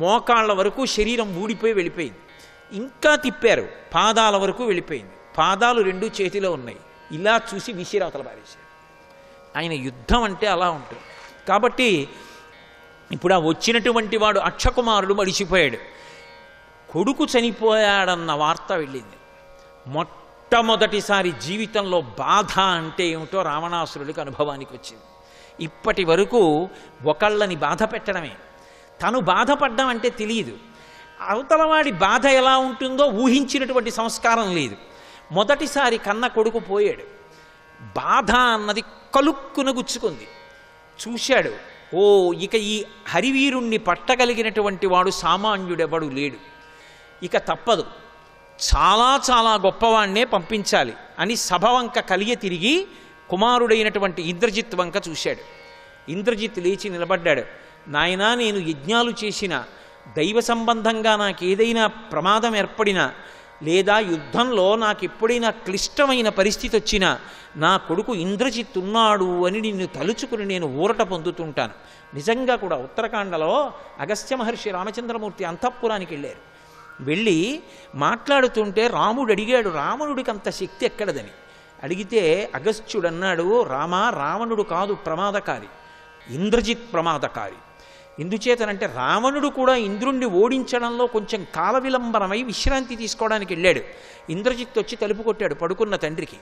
S9: మోకాళ్ళ వరకు శరీరం ఊడిపోయి వెళ్ళిపోయింది. ఇంకా తిప్పారు, పాదాల వరకు వెళ్ళిపోయింది. పాదాలు 2 చేతిలో ఉన్నాయి. ఇలా చూసి విసిరావతల పారేశారు. ఆయన యుద్ధం అంటే అలా ఉంటుంది. కాబట్టి ఇప్పుడు ఆ వచ్చినటువంటి వాడు అక్షకుమారుడు మడిచిపోయాడు. కొడుకు చనిపోయాడన్న వార్త వెళ్ళింది. మొట్టమొదటిసారి జీవితంలో బాధ అంటే ఏమిటో రావణాసురుడికి అనుభవానికి వచ్చింది. ఇప్పటి వరకు ఒకళ్ళని బాధ పెట్టడమే, తను బాధపడ్డం అంటే తెలియదు. అవతలవాడి బాధ ఎలా ఉంటుందో ఊహించినటువంటి సంస్కారం లేదు. మొదటిసారి కన్న కొడుకు పోయాడు. బాధ అన్నది కలుక్కున గుచ్చుకుంది. చూశాడు, ఓ ఇక ఈ హరివీరుణ్ణి పట్టగలిగినటువంటి వాడు సామాన్యుడెవడు లేడు, ఇక తప్పదు, చాలా చాలా గొప్పవాణ్ణే పంపించాలి అని సభ వంక కలియ తిరిగి కుమారుడైనటువంటి ఇంద్రజిత్ వంక చూశాడు. ఇంద్రజిత్ లేచి నిలబడ్డాడు. నాయనా, నేను యజ్ఞాలు చేసిన, దైవ సంబంధంగా నాకేదైనా ప్రమాదం ఏర్పడినా లేదా యుద్ధంలో నాకు ఎప్పుడైనా క్లిష్టమైన పరిస్థితి వచ్చినా నా కొడుకు ఇంద్రజిత్ ఉన్నాడు అని నిన్ను తలుచుకుని నేను ఊరట పొందుతుంటాను. నిజంగా కూడా ఉత్తరాఖండలో అగస్త్య మహర్షి రామచంద్రమూర్తి అంతఃపురానికి వెళ్ళారు. వెళ్ళి మాట్లాడుతుంటే రాముడు అడిగాడు, రావణుడికి అంత శక్తి ఎక్కడదని. అడిగితే అగస్త్యుడు అన్నాడు, రావణుడు కాదు ప్రమాదకారి, ఇంద్రజిత్ ప్రమాదకారి. ఎందుచేతనంటే రావణుడు కూడా ఇంద్రుణ్ణి ఓడించడంలో కొంచెం కాల విలంబనమై విశ్రాంతి తీసుకోవడానికి వెళ్ళాడు. ఇంద్రజిత్ వచ్చి తలుపు కొట్టాడు పడుకున్న తండ్రికి.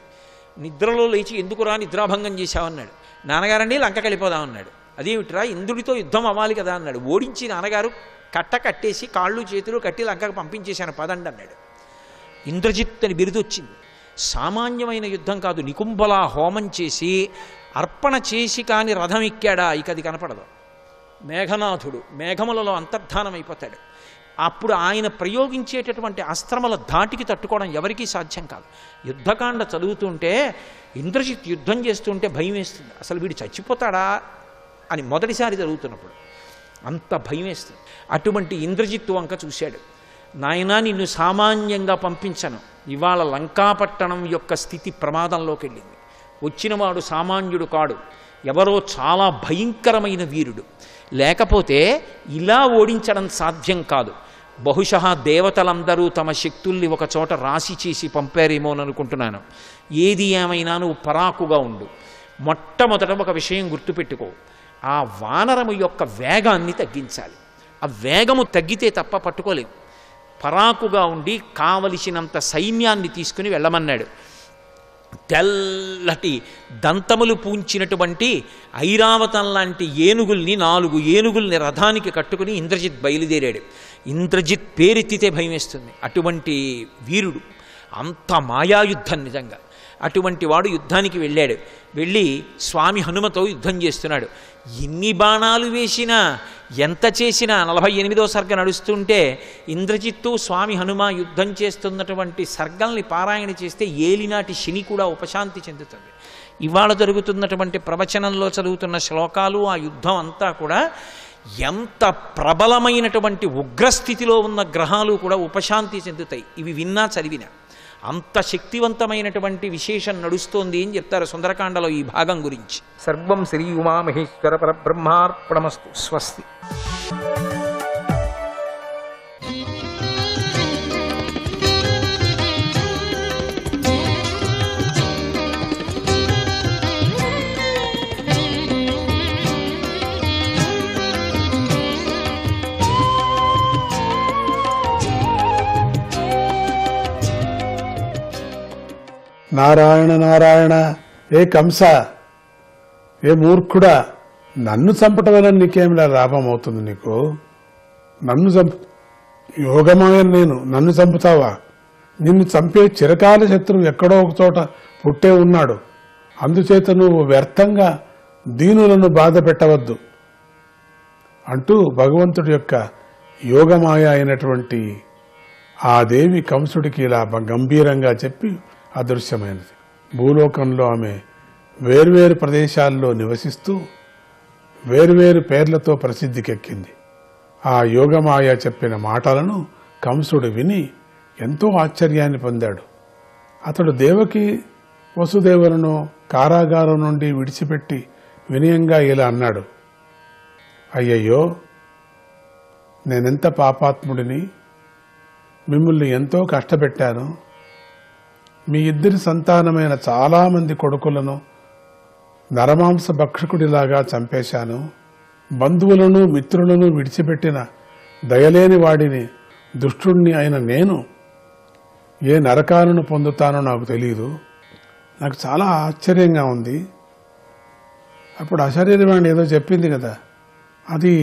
S9: నిద్రలో లేచి ఎందుకురా నిద్రాభంగం చేశావన్నాడు. నాన్నగారండి లంకకి వెళ్ళిపోదామన్నాడు. అదేమిట్రా, ఇంద్రుడితో యుద్ధం అవ్వాలి కదా అన్నాడు. ఓడించి నాన్నగారు కట్టేసి కాళ్ళు చేతులు కట్టి లంకకు పంపించేశాను పదండి అన్నాడు. ఇంద్రజిత్ అని బిరుదొచ్చింది. సామాన్యమైన యుద్ధం కాదు, నికుంభలా హోమం చేసి అర్పణ చేసి కాని రథం ఎక్కాడా ఇక అది కనపడదు. మేఘనాథుడు మేఘములలో అంతర్ధానమైపోతాడు. అప్పుడు ఆయన ప్రయోగించేటటువంటి అస్త్రముల ధాటికి తట్టుకోవడం ఎవరికీ సాధ్యం కాదు. యుద్ధకాండ చదువుతుంటే ఇంద్రజిత్ యుద్ధం చేస్తుంటే భయం వేస్తుంది. అసలు వీడు చచ్చిపోతాడా అని మొదటిసారి చదువుతున్నప్పుడు అంత భయం వేస్తుంది. అటువంటి ఇంద్రజిత్తు వంక చూశాడు. నాయనా, నిన్ను సామాన్యంగా పంపించను, ఇవాళ లంకాపట్టణం యొక్క స్థితి ప్రమాదంలోకి వెళ్ళింది. వచ్చినవాడు సామాన్యుడు కాడు, ఎవరో చాలా భయంకరమైన వీరుడు. లేకపోతే ఇలా ఓడించడం సాధ్యం కాదు. బహుశా దేవతలందరూ తమ శక్తుల్ని ఒక చోట రాశి చేసి పంపారేమోననుకుంటున్నాను. ఏది ఏమైనా నువ్వు పరాకుగా ఉండు. మొట్టమొదట ఒక విషయం గుర్తుపెట్టుకో, ఆ వానరము యొక్క వేగాన్ని తగ్గించాలి. ఆ వేగము తగ్గితే తప్ప పట్టుకోలేము. పరాకుగా ఉండి కావలసినంత సైన్యాన్ని తీసుకుని వెళ్ళమన్నాడు. తెల్లటి దంతములు పూంచినటువంటి ఐరావతం లాంటి ఏనుగుల్ని 4 ఏనుగుల్ని రథానికి కట్టుకుని ఇంద్రజిత్ బయలుదేరాడు. ఇంద్రజిత్ పేరెత్తితే భయం వేస్తుంది. అటువంటి వీరుడు, అంత మాయాయుద్ధం నిజంగా. అటువంటి వాడు యుద్ధానికి వెళ్ళాడు. వెళ్ళి స్వామి హనుమతో యుద్ధం చేస్తున్నాడు. ఎన్ని బాణాలు వేసినా ఎంత చేసినా 48వ సర్గ నడుస్తుంటే ఇంద్రజిత్తు స్వామి హనుమ యుద్ధం చేస్తున్నటువంటి సర్గల్ని పారాయణ చేస్తే ఏలినాటి శని కూడా ఉపశాంతి చెందుతుంది. ఇవాళ జరుగుతున్నటువంటి ప్రవచనంలో చదువుతున్న శ్లోకాలు, ఆ యుద్ధం అంతా కూడా ఎంత ప్రబలమైనటువంటి ఉగ్రస్థితిలో ఉన్న గ్రహాలు కూడా ఉపశాంతి చెందుతాయి. ఇవి విన్నా చదివినా అంత శక్తివంతమైనటువంటి విశేషం నడుస్తోంది అని చెప్తారు సుందరకాండలో ఈ భాగం గురించి. సర్వం శ్రీ ఉమామహేశ్వర పరబ్రహ్మార్పణమస్తు. స్వస్తి.
S10: నారాయణ నారాయణ, ఏ కంస, ఏ మూర్ఖుడా, నన్ను చంపటం వల్ల నీకేమిలా లాభం అవుతుంది? నీకు నన్ను యోగమాయను నేను, నన్ను చంపుతావా? నిన్ను చంపే చిరకాల శత్రువు ఎక్కడో ఒక చోట పుట్టే ఉన్నాడు. అందుచేత నువ్వు వ్యర్థంగా దీనులను బాధ పెట్టవద్దు అంటూ భగవంతుడి యొక్క యోగమాయ అయినటువంటి ఆ దేవి కంసుడికి ఇలా గంభీరంగా చెప్పి అదృశ్యమైనది. భూలోకంలో ఆమె వేర్వేరు ప్రదేశాల్లో నివసిస్తూ వేర్వేరు పేర్లతో ప్రసిద్ధికెక్కింది. ఆ యోగమాయ చెప్పిన మాటలను కంసుడు విని ఎంతో ఆశ్చర్యాన్ని పొందాడు. అతడు దేవకి వసుదేవులను కారాగారం నుండి విడిచిపెట్టి వినయంగా ఇలా అన్నాడు, అయ్యయ్యో, నేనెంత పాపాత్ముడిని, మిమ్మల్ని ఎంతో కష్టపెట్టాను. మీ ఇద్దరి సంతానమైన చాలామంది కొడుకులను నరమాంస భక్షకుడిలాగా చంపేశాను. బంధువులను మిత్రులను విడిచిపెట్టిన దయలేని వాడిని, దుష్టుణ్ణి అయిన నేను ఏ నరకాలను పొందుతానో నాకు తెలియదు. నాకు చాలా ఆశ్చర్యంగా ఉంది. అప్పుడు అశరీరవాణి ఏదో చెప్పింది కదా, అది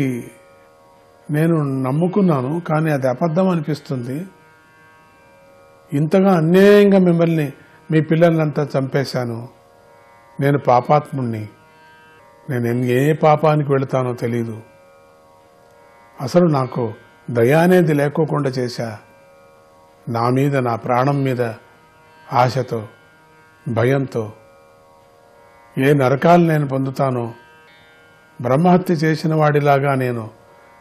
S10: నేను నమ్ముకున్నాను, కానీ అది అబద్ధం అనిపిస్తుంది. ఇంతగా అన్యాయంగా మిమ్మల్ని, మీ పిల్లలంతా చంపేశాను. నేను పాపాత్ముణ్ణి. నేను ఏ పాపానికి వెళతానో తెలీదు. అసలు నాకు దయ అనేది లేకోకుండా చేశా. నా మీద, నా ప్రాణం మీద ఆశతో, భయంతో ఏ నరకాలు నేను పొందుతానో, బ్రహ్మహత్య చేసిన వాడిలాగా నేను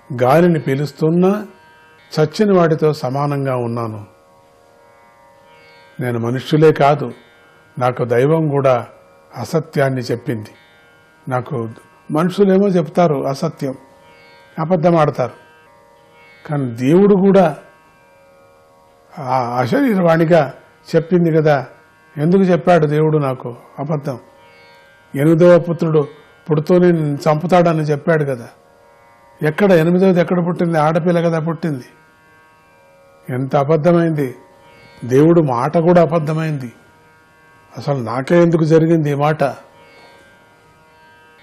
S10: గాలిని పీలుస్తున్నా చచ్చిన వాడితో సమానంగా ఉన్నాను. నేను మనుష్యులే కాదు, నాకు దైవం కూడా అసత్యాన్ని చెప్పింది. నాకు మనుషులేమో చెప్తారు అసత్యం, అబద్ధం ఆడతారు, కానీ దేవుడు కూడా అశరీరవాణిగా చెప్పింది కదా. ఎందుకు చెప్పాడు దేవుడు నాకు అబద్ధం? 8వ పుత్రుడు పుడుతూనే చంపుతాడని చెప్పాడు కదా. ఎక్కడ 8వది ఎక్కడ పుట్టింది? ఆడపిల్ల కదా పుట్టింది. ఎంత అబద్ధమైంది! దేవుడు మాట కూడా అబద్ధమైంది. అసలు నాకే ఎందుకు జరిగింది ఈ మాట?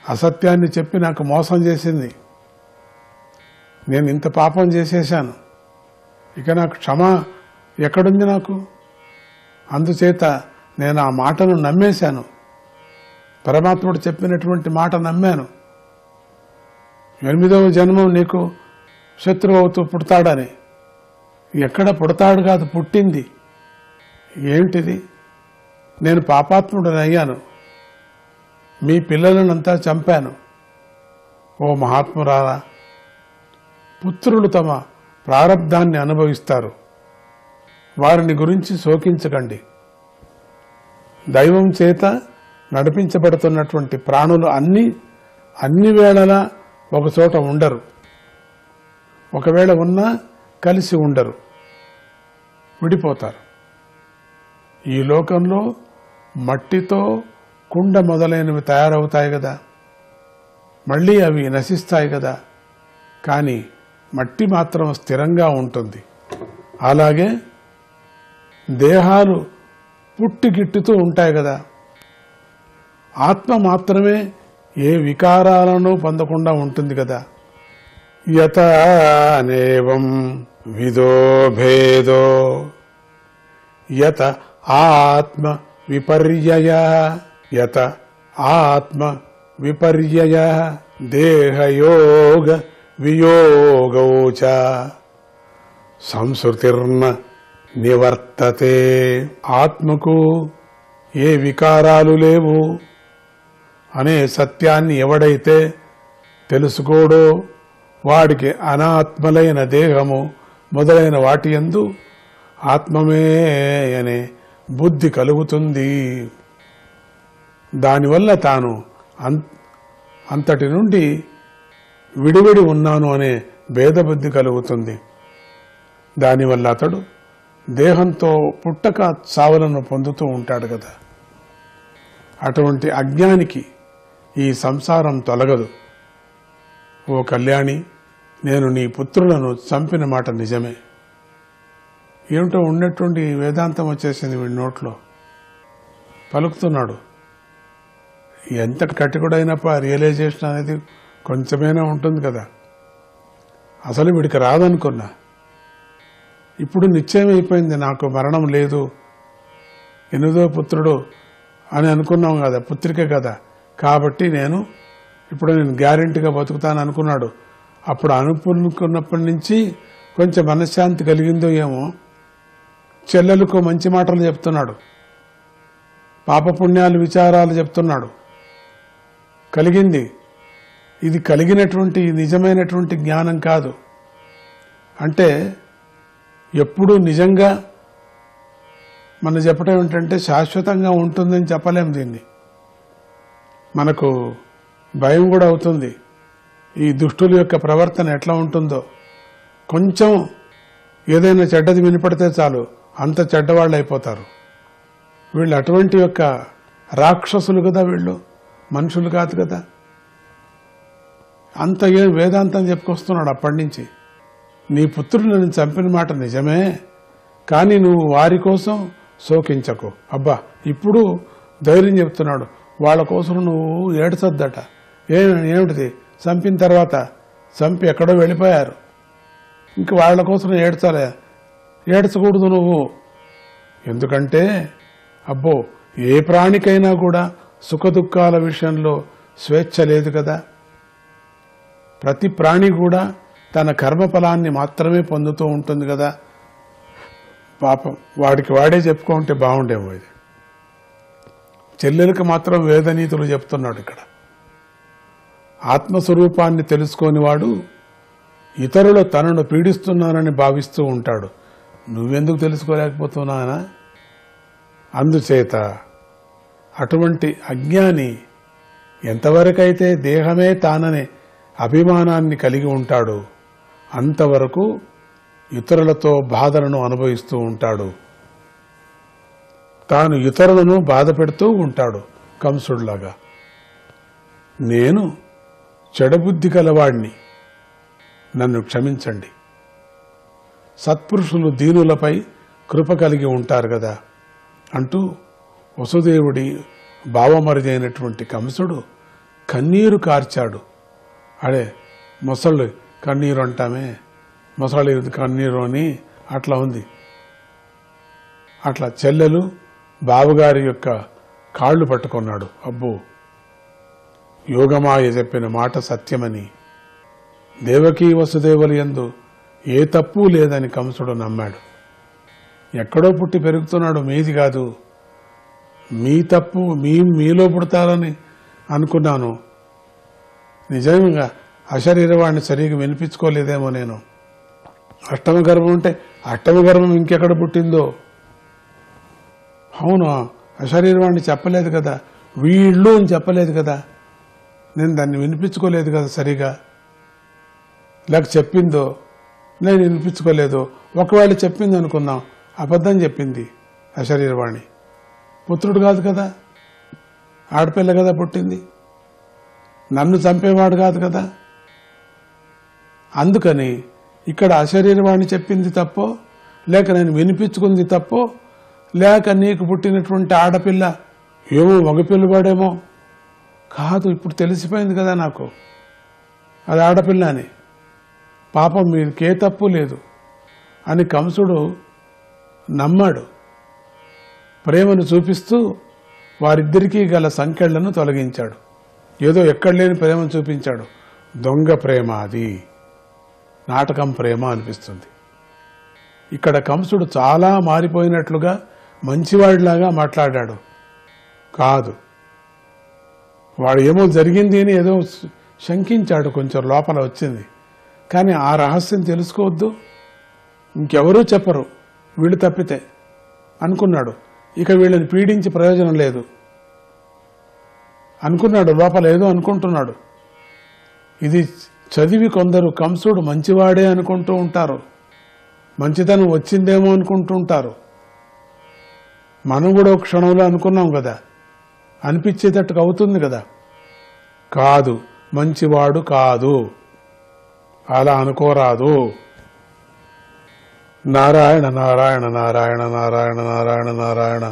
S10: అసత్యాన్ని చెప్పి నాకు మోసం చేసింది. నేను ఇంత పాపం చేసేశాను, ఇక నాకు క్షమ ఎక్కడుంది నాకు? అందుచేత నేను ఆ మాటను నమ్మేశాను. పరమాత్ముడు చెప్పినటువంటి మాట నమ్మాను. 8వ జన్మం నీకు శత్రువు అవుతూ పుడతాడని. ఎక్కడ పుడతాడు కాదు, పుట్టింది. ఏంటిది? నేను పాపాత్ముడని అయ్యాను. మీ పిల్లలనంతా చంపాను. ఓ మహాత్మురాలా, పుత్రులు తమ ప్రారబ్ధాన్ని అనుభవిస్తారు. వారిని గురించి శోకించకండి. దైవం చేత నడిపించబడుతున్నటువంటి ప్రాణులు అన్ని వేళలా ఒకచోట ఉండరు. ఒకవేళ ఉన్నా కలిసి ఉండరు, విడిపోతారు. ఈ లోకంలో మట్టితో కుండ మొదలైనవి తయారవుతాయి కదా, మళ్ళీ అవి నశిస్తాయి కదా, కానీ మట్టి మాత్రం స్థిరంగా ఉంటుంది. అలాగే దేహాలు పుట్టిగిట్టుతూ ఉంటాయి కదా, ఆత్మ మాత్రమే ఏ వికారాలను పొందకుండా ఉంటుంది కదా. యత అనేవం విదో భేదో యత ఆత్మ విపర్యయ యత ఆత్మ విపర్యయ దేహయోగ వియోగౌ చ సంస్కృతిర్న నివర్తతే. ఆత్మకు ఏ వికారాలు లేవు అనే సత్యాన్ని ఎవడైతే తెలుసుకోడో వాడికి అనాత్మలైన దేహము మొదలైన వాటి యందు ఆత్మమే అనే బుద్ధి కలుగుతుంది. దానివల్ల తాను అంతటి నుండి విడివిడి ఉన్నాను అనే భేదబుద్ధి కలుగుతుంది. దానివల్ల అతడు దేహంతో పుట్టక చావులను పొందుతూ ఉంటాడు కదా. అటువంటి అజ్ఞానికి ఈ సంసారం తొలగదు. ఓ కళ్యాణి, నేను నీ పుత్రులను చంపిన మాట నిజమే. ఏమిటో ఉన్నట్టుండి వేదాంతం వచ్చేసింది వీడి నోట్లో. పలుకుతున్నాడు. ఎంత కటికుడైనప్ప రియలైజేషన్ అనేది కొంచెమైనా ఉంటుంది కదా. అసలు వీడికి రాదనుకున్నా, ఇప్పుడు నిశ్చయమైపోయింది నాకు మరణం లేదు, 8వ పుత్రుడు అని అనుకున్నాం కదా, పుత్రిక కదా, కాబట్టి ఇప్పుడు నేను గ్యారెంటీగా బతుకుతాను అనుకున్నాడు. అప్పుడు అనుకున్నప్పటి నుంచి కొంచెం మనశ్శాంతి కలిగిందో ఏమో. చెల్లెలకు మంచి మాటలు చెప్తున్నాడు, పాపపుణ్యాలు విచారాలు చెప్తున్నాడు. కలిగింది. ఇది కలిగినటువంటి నిజమైనటువంటి జ్ఞానం కాదు. అంటే ఎప్పుడూ నిజంగా మనం చెప్పడం ఏంటంటే శాశ్వతంగా ఉంటుందని చెప్పలేం. దీన్ని మనకు భయం కూడా అవుతుంది. ఈ దుష్టుల యొక్క ప్రవర్తన ఎట్లా ఉంటుందో. కొంచెం ఏదైనా చెడ్డది వినపడితే చాలు అంత చెడ్డవాళ్ళు అయిపోతారు. వీళ్ళు అటువంటి యొక్క రాక్షసులు కదా, వీళ్ళు మనుషులు కాదు కదా. అంత ఏం వేదాంతం చెప్పుకొస్తున్నాడు అప్పటి నుంచి. నీ పుత్రులను చంపిన మాట నిజమే, కానీ నువ్వు వారి కోసం శోకించకు. అబ్బా, ఇప్పుడు ధైర్యం చెప్తున్నాడు. వాళ్ళ కోసం నువ్వు ఏడ్చొద్దట. ఏమిటిది? చంపిన తర్వాత చంపి ఎక్కడో వెళ్ళిపోయారు, ఇంక వాళ్ళ కోసం ఏడ్చకూడదు నువ్వు. ఎందుకంటే అబ్బో ఏ ప్రాణికైనా కూడా సుఖదుఖాల విషయంలో స్వేచ్ఛ లేదు కదా. ప్రతి ప్రాణి కూడా తన కర్మఫలాన్ని మాత్రమే పొందుతూ ఉంటుంది కదా. పాపం వాడికి వాడే చెప్పుకుంటే బాగుండేమో. ఇది చెల్లెలకు మాత్రం వేదనీతులు చెప్తున్నాడు ఇక్కడ. ఆత్మస్వరూపాన్ని తెలుసుకోని వాడు ఇతరులు తనను పీడిస్తున్నానని భావిస్తూ ఉంటాడు. నువ్వెందుకు తెలుసుకోలేకపోతున్నానా? అందుచేత అటువంటి అజ్ఞాని ఎంతవరకైతే దేహమే తాననే అభిమానాన్ని కలిగి ఉంటాడో అంతవరకు ఇతరులతో బాధలను అనుభవిస్తూ ఉంటాడు. తాను ఇతరులను బాధ పెడుతూ ఉంటాడు కంసుడిలాగా. నేను చెడబుద్ధి గలవాడిని, నన్ను క్షమించండి. సత్పురుషులు దీనులపై కృప కలిగి ఉంటారు కదా అంటూ వసుదేవుడి భావమరిది అయినటువంటి కంసుడు కన్నీరు కార్చాడు. అడే మొసళ్ళు కన్నీరు అంటామే, మొసలి కన్నీరు అని అట్లా ఉంది. అట్లా చెల్లెలు బావగారి యొక్క కాళ్ళు పట్టుకున్నాడు. అబ్బో, యోగమాయ చెప్పిన మాట సత్యమని, దేవకీ వసుదేవుల యందు ఏ తప్పు లేదని కంసుడు నమ్మాడు. ఎక్కడో పుట్టి పెరుగుతున్నాడు, మీది కాదు. మీ తప్పు మీలో పుడతారని అనుకున్నాను. నిజంగా అశరీరవాణ్ణి సరిగా వినిపించుకోలేదేమో నేను. అష్టమ గర్భం ఉంటే అష్టమ గర్భం ఇంకెక్కడ పుట్టిందో. అవును, అశరీరవాణ్ణి చెప్పలేదు కదా, వీళ్ళు అని చెప్పలేదు కదా, నేను దాన్ని వినిపించుకోలేదు కదా సరిగా. లేక చెప్పిందో నేను వినిపించుకోలేదు. ఒకవేళ చెప్పింది అనుకున్నాం, అబద్ధం చెప్పింది అశరీరవాణి. పుత్రుడు కాదు కదా, ఆడపిల్ల కదా పుట్టింది, నన్ను చంపేవాడు కాదు కదా. అందుకని ఇక్కడ అశరీరవాణి చెప్పింది తప్పో, లేక నేను వినిపించుకుంది తప్పో, లేక నీకు పుట్టినటువంటి ఆడపిల్ల ఏమో మగపిల్లవాడేమో కాదు. ఇప్పుడు తెలిసిపోయింది కదా నాకు అది ఆడపిల్ల అని. పాపం మీకే తప్పు లేదు అని కంసుడు నమ్మాడు. ప్రేమను చూపిస్తూ వారిద్దరికీ గల సంకెళ్లను తొలగించాడు. ఏదో ఎక్కడ లేని ప్రేమను చూపించాడు. దొంగ ప్రేమ అది, నాటకం ప్రేమ అనిపిస్తుంది. ఇక్కడ కంసుడు చాలా మారిపోయినట్లుగా మంచివాడిలాగా మాట్లాడాడు. కాదు, వాడు ఏమో జరిగింది అని ఏదో శంకించాడు, కొంచెం లోపల వచ్చింది. కానీ ఆ రహస్యం తెలుసుకోవద్దు, ఇంకెవరూ చెప్పరు వీళ్ళు తప్పితే అనుకున్నాడు. ఇక వీళ్ళని పీడించి ప్రయోజనం లేదు అనుకున్నాడు. లోపల ఏదో అనుకుంటున్నాడు. ఇది చదివి కొందరు కంసుడు మంచివాడే అనుకుంటూ ఉంటారు, మంచితనం వచ్చిందేమో అనుకుంటూ ఉంటారు. మనం కూడా ఒక క్షణంలో అనుకున్నాం కదా, అనిపించేటట్టుగా అవుతుంది కదా. కాదు, మంచివాడు కాదు, అలా అనుకోరాదు. నారాయణ నారాయణ నారాయణ నారాయణ నారాయణ నారాయణ.